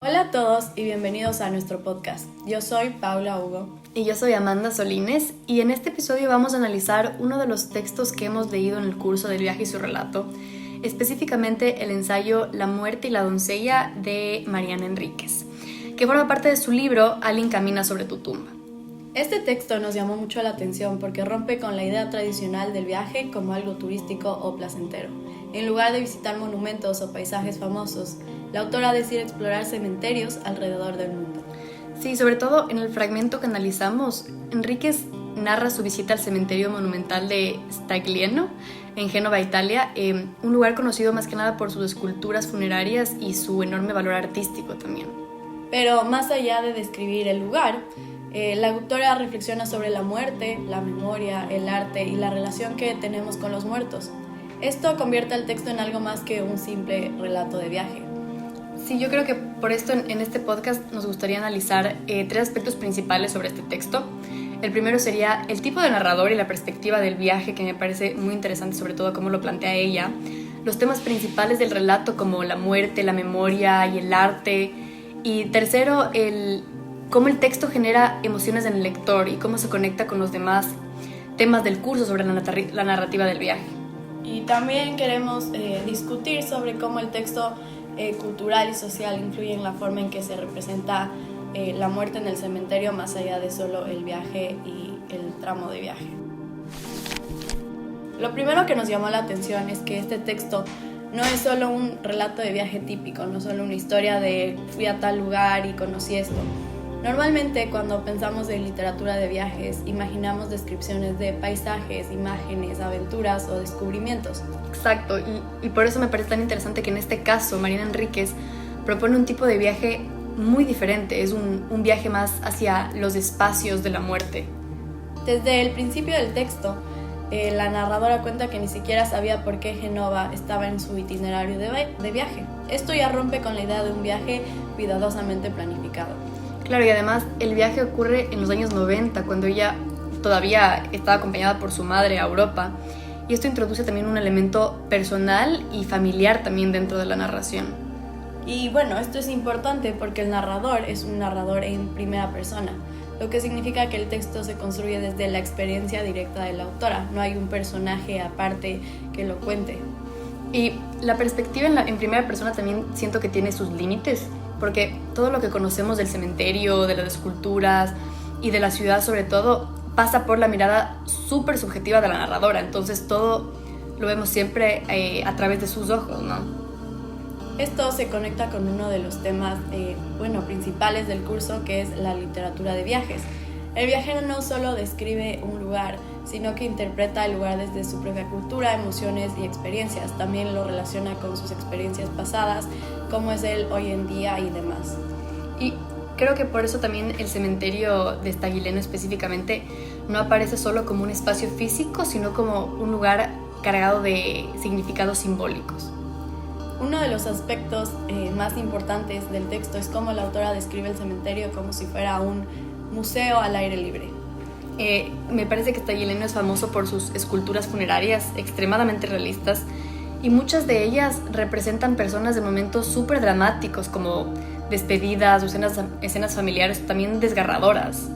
Hola a todos y bienvenidos a nuestro podcast. Yo soy Paula Hugo. Y yo soy Amanda Solines, y en este episodio vamos a analizar uno de los textos que hemos leído en el curso del viaje y su relato, específicamente el ensayo La muerte y la doncella de Mariana Enríquez, que forma parte de su libro Alguien camina sobre tu tumba. Este texto nos llamó mucho la atención porque rompe con la idea tradicional del viaje como algo turístico o placentero. En lugar de visitar monumentos o paisajes famosos, la autora decide explorar cementerios alrededor del mundo. Sí, sobre todo en el fragmento que analizamos, Enríquez narra su visita al cementerio monumental de Staglieno, en Génova, Italia, un lugar conocido más que nada por sus esculturas funerarias y su enorme valor artístico también. Pero más allá de describir el lugar, la autora reflexiona sobre la muerte, la memoria, el arte y la relación que tenemos con los muertos. Esto convierte el texto en algo más que un simple relato de viaje. Sí, yo creo que por esto en este podcast nos gustaría analizar tres aspectos principales sobre este texto. El primero sería el tipo de narrador y la perspectiva del viaje, que me parece muy interesante, sobre todo cómo lo plantea ella. Los temas principales del relato, como la muerte, la memoria y el arte. Y tercero, cómo el texto genera emociones en el lector y cómo se conecta con los demás temas del curso sobre la narrativa del viaje. Y también queremos discutir sobre cómo el texto cultural y social influye en la forma en que se representa la muerte en el cementerio, más allá de solo el viaje y el tramo de viaje. Lo primero que nos llamó la atención es que este texto no es solo un relato de viaje típico, no solo una historia de fui a tal lugar y conocí esto. Normalmente cuando pensamos en literatura de viajes, imaginamos descripciones de paisajes, imágenes, aventuras o descubrimientos. Exacto, y por eso me parece tan interesante que en este caso Mariana Enríquez propone un tipo de viaje muy diferente, es un viaje más hacia los espacios de la muerte. Desde el principio del texto, la narradora cuenta que ni siquiera sabía por qué Génova estaba en su itinerario de viaje. Esto ya rompe con la idea de un viaje cuidadosamente planificado. Claro, y además el viaje ocurre en los años 90, cuando ella todavía estaba acompañada por su madre a Europa, y esto introduce también un elemento personal y familiar también dentro de la narración. Y bueno, esto es importante porque el narrador es un narrador en primera persona, lo que significa que el texto se construye desde la experiencia directa de la autora, no hay un personaje aparte que lo cuente. Y la perspectiva en primera persona también siento que tiene sus límites, porque todo lo que conocemos del cementerio, de las esculturas y de la ciudad sobre todo, pasa por la mirada súper subjetiva de la narradora, entonces todo lo vemos siempre a través de sus ojos, ¿no? Esto se conecta con uno de los temas principales del curso, que es la literatura de viajes. El viajero no solo describe un lugar, sino que interpreta el lugar desde su propia cultura, emociones y experiencias. También lo relaciona con sus experiencias pasadas, cómo es él hoy en día y demás. Y creo que por eso también el cementerio de Staglieno específicamente no aparece solo como un espacio físico, sino como un lugar cargado de significados simbólicos. Uno de los aspectos más importantes del texto es cómo la autora describe el cementerio como si fuera un museo al aire libre. Me parece que Staglieno es famoso por sus esculturas funerarias extremadamente realistas, y muchas de ellas representan personas de momentos súper dramáticos, como despedidas o escenas familiares también desgarradoras.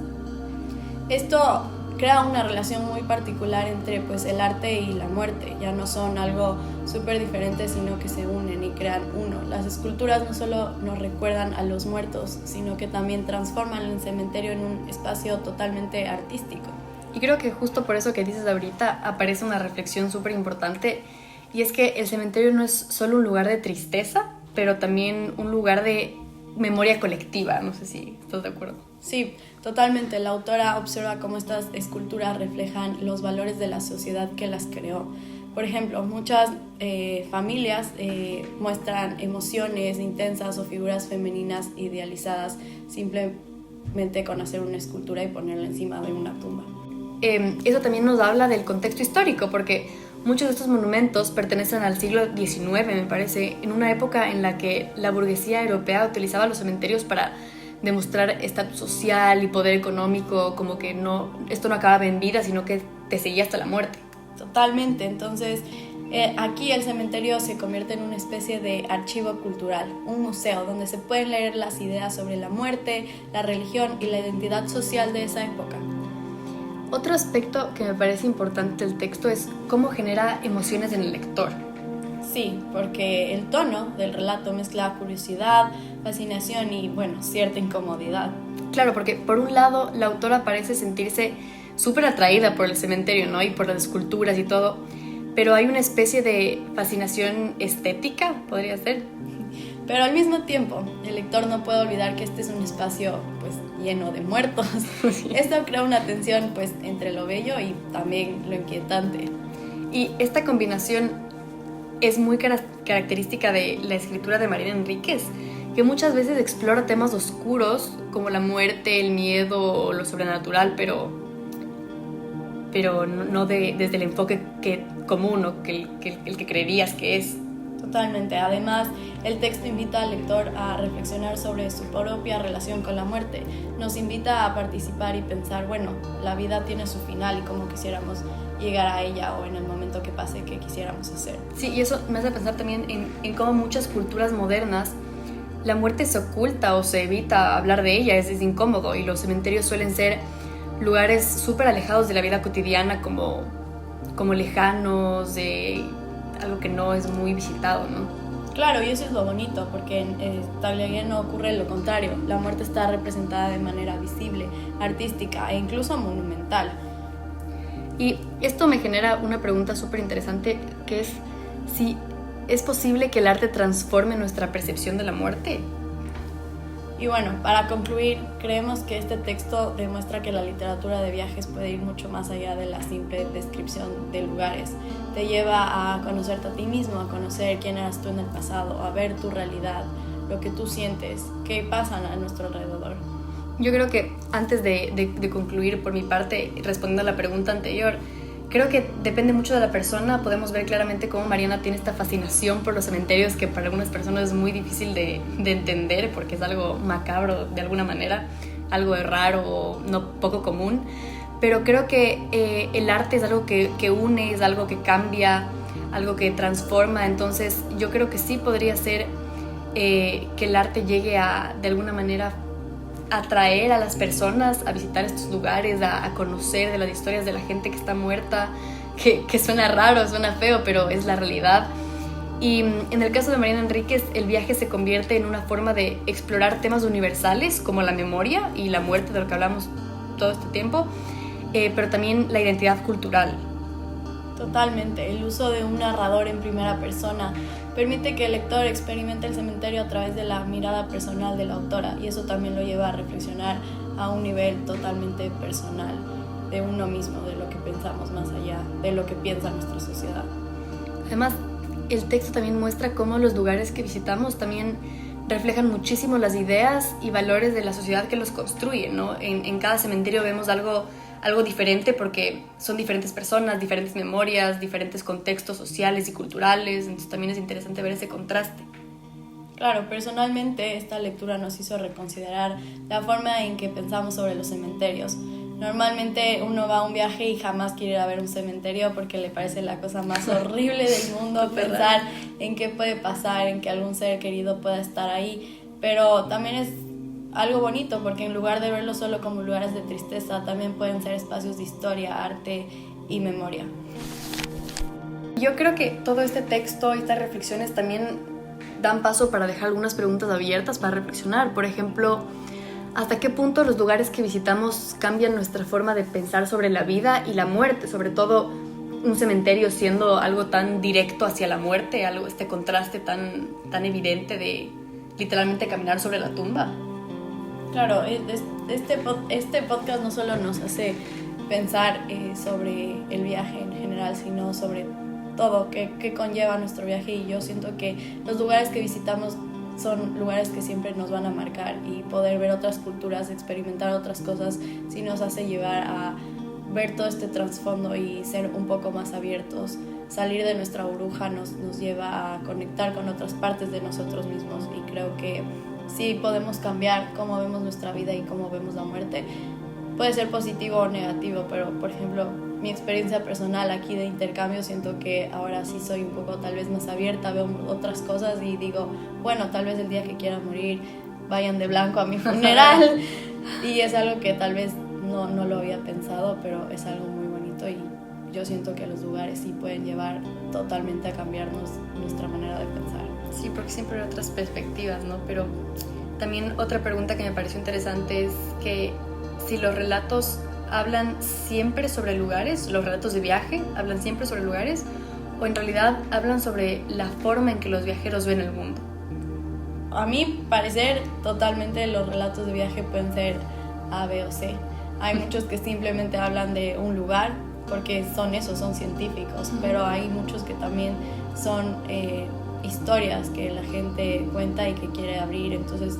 Esto crea una relación muy particular entre el arte y la muerte. Ya no son algo súper diferente, sino que se unen y crean uno. Las esculturas no solo nos recuerdan a los muertos, sino que también transforman el cementerio en un espacio totalmente artístico. Y creo que justo por eso que dices ahorita aparece una reflexión súper importante, y es que el cementerio no es solo un lugar de tristeza, pero también un lugar de memoria colectiva. No sé si estás de acuerdo. Sí, totalmente. La autora observa cómo estas esculturas reflejan los valores de la sociedad que las creó. Por ejemplo, muchas familias muestran emociones intensas o figuras femeninas idealizadas simplemente con hacer una escultura y ponerla encima de una tumba. Eso también nos habla del contexto histórico, porque muchos de estos monumentos pertenecen al siglo XIX, me parece, en una época en la que la burguesía europea utilizaba los cementerios para demostrar estatus social y poder económico, como que esto no acababa en vida, sino que te seguía hasta la muerte. Totalmente. Entonces Aquí el cementerio se convierte en una especie de archivo cultural, un museo donde se pueden leer las ideas sobre la muerte, la religión y la identidad social de esa época. Otro aspecto que me parece importante del texto es cómo genera emociones en el lector. Sí, porque el tono del relato mezcla curiosidad, fascinación y, cierta incomodidad. Claro, porque por un lado la autora parece sentirse súper atraída por el cementerio, ¿no? Y por las esculturas y todo, pero hay una especie de fascinación estética, podría ser. Pero al mismo tiempo, el lector no puede olvidar que este es un espacio lleno de muertos. Sí. Esto crea una tensión entre lo bello y también lo inquietante. Y esta combinación es muy característica de la escritura de Mariana Enríquez, que muchas veces explora temas oscuros como la muerte, el miedo o lo sobrenatural, pero no desde el enfoque común o el que creerías que es. Totalmente. Además, el texto invita al lector a reflexionar sobre su propia relación con la muerte. Nos invita a participar y pensar, la vida tiene su final y cómo quisiéramos llegar a ella o en el momento que pase qué quisiéramos hacer. Sí, y eso me hace pensar también en cómo muchas culturas modernas la muerte se oculta o se evita hablar de ella, es incómodo, y los cementerios suelen ser lugares súper alejados de la vida cotidiana, como lejanos, de algo que no es muy visitado, ¿no? Claro, y eso es lo bonito, porque en Tagliaguer ocurre lo contrario. La muerte está representada de manera visible, artística e incluso monumental. Y esto me genera una pregunta súper interesante, que es si es posible que el arte transforme nuestra percepción de la muerte. Y para concluir, creemos que este texto demuestra que la literatura de viajes puede ir mucho más allá de la simple descripción de lugares. Te lleva a conocerte a ti mismo, a conocer quién eras tú en el pasado, a ver tu realidad, lo que tú sientes, qué pasa a nuestro alrededor. Yo creo que antes de concluir por mi parte, respondiendo a la pregunta anterior, creo que depende mucho de la persona. Podemos ver claramente cómo Mariana tiene esta fascinación por los cementerios, que para algunas personas es muy difícil de entender porque es algo macabro de alguna manera, algo raro, no poco común. Pero creo que el arte es algo que une, es algo que cambia, algo que transforma. Entonces yo creo que sí podría ser que el arte llegue a, de alguna manera, atraer a las personas a visitar estos lugares, a conocer de las historias de la gente que está muerta, que suena raro, suena feo, pero es la realidad. Y en el caso de Mariana Enríquez, el viaje se convierte en una forma de explorar temas universales como la memoria y la muerte, de lo que hablamos todo este tiempo, pero también la identidad cultural. Totalmente. El uso de un narrador en primera persona permite que el lector experimente el cementerio a través de la mirada personal de la autora, y eso también lo lleva a reflexionar a un nivel totalmente personal de uno mismo, de lo que pensamos más allá de lo que piensa nuestra sociedad. Además, el texto también muestra cómo los lugares que visitamos también reflejan muchísimo las ideas y valores de la sociedad que los construye, ¿no? En cada cementerio vemos algo diferente porque son diferentes personas, diferentes memorias, diferentes contextos sociales y culturales, entonces también es interesante ver ese contraste. Claro, personalmente esta lectura nos hizo reconsiderar la forma en que pensamos sobre los cementerios. Normalmente uno va a un viaje y jamás quiere ir a ver un cementerio porque le parece la cosa más horrible del mundo pensar en qué puede pasar, en que algún ser querido pueda estar ahí, pero también es algo bonito porque en lugar de verlo solo como lugares de tristeza, también pueden ser espacios de historia, arte y memoria. Yo creo que todo este texto y estas reflexiones también dan paso para dejar algunas preguntas abiertas para reflexionar. Por ejemplo, ¿hasta qué punto los lugares que visitamos cambian nuestra forma de pensar sobre la vida y la muerte? Sobre todo un cementerio siendo algo tan directo hacia la muerte, este contraste tan evidente de literalmente caminar sobre la tumba. Claro, este podcast no solo nos hace pensar sobre el viaje en general, sino sobre todo qué conlleva nuestro viaje, y yo siento que los lugares que visitamos son lugares que siempre nos van a marcar, y poder ver otras culturas, experimentar otras cosas, sí nos hace llevar a ver todo este trasfondo y ser un poco más abiertos. Salir de nuestra burbuja nos lleva a conectar con otras partes de nosotros mismos, y creo que sí podemos cambiar cómo vemos nuestra vida y cómo vemos la muerte. Puede ser positivo o negativo, pero por ejemplo, mi experiencia personal aquí de intercambio, siento que ahora sí soy un poco tal vez más abierta, veo otras cosas y digo, bueno, tal vez el día que quiera morir vayan de blanco a mi funeral. Y es algo que tal vez no lo había pensado, pero es algo muy bonito y yo siento que los lugares sí pueden llevar totalmente a cambiarnos nuestra manera de pensar. Sí, porque siempre hay otras perspectivas, ¿no? Pero también otra pregunta que me pareció interesante es que si los relatos hablan siempre sobre lugares, los relatos de viaje hablan siempre sobre lugares, o en realidad hablan sobre la forma en que los viajeros ven el mundo. A mi parecer, totalmente los relatos de viaje pueden ser A, B o C. Hay muchos que simplemente hablan de un lugar, porque son científicos, pero hay muchos que también son historias que la gente cuenta y que quiere abrir, entonces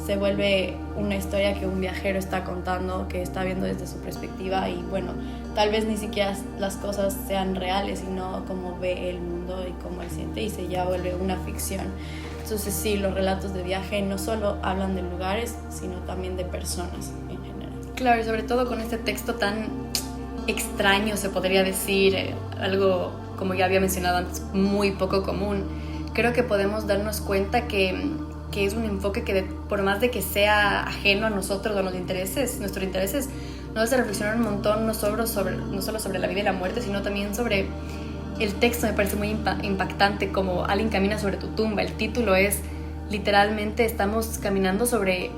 se vuelve una historia que un viajero está contando, que está viendo desde su perspectiva y bueno, tal vez ni siquiera las cosas sean reales, sino cómo ve el mundo y cómo él siente y se ya vuelve una ficción. Entonces sí, los relatos de viaje no solo hablan de lugares, sino también de personas en general. Claro, y sobre todo con este texto tan extraño, se podría decir, algo, como ya había mencionado antes, muy poco común. Creo que podemos darnos cuenta que es un enfoque que por más de que sea ajeno a nosotros o nuestros intereses, nos hace reflexionar un montón, no solo sobre la vida y la muerte, sino también sobre el texto. Me parece muy impactante, como alguien camina sobre tu tumba. El título es, literalmente, estamos caminando sobre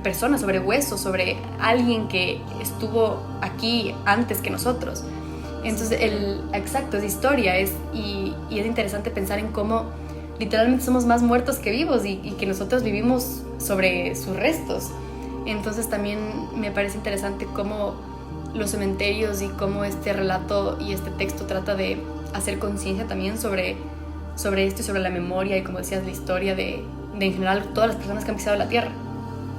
personas, sobre huesos, sobre alguien que estuvo aquí antes que nosotros. Entonces, exacto, es historia, y es interesante pensar en cómo literalmente somos más muertos que vivos y que nosotros vivimos sobre sus restos. Entonces también me parece interesante cómo los cementerios y cómo este relato y este texto trata de hacer conciencia también sobre esto y sobre la memoria y, como decías, la historia de en general todas las personas que han pisado la tierra.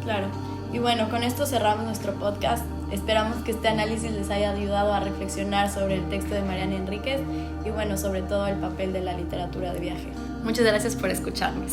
Claro. Y bueno, con esto cerramos nuestro podcast. Esperamos que este análisis les haya ayudado a reflexionar sobre el texto de Mariana Enríquez y bueno, sobre todo el papel de la literatura de viaje. Muchas gracias por escucharnos.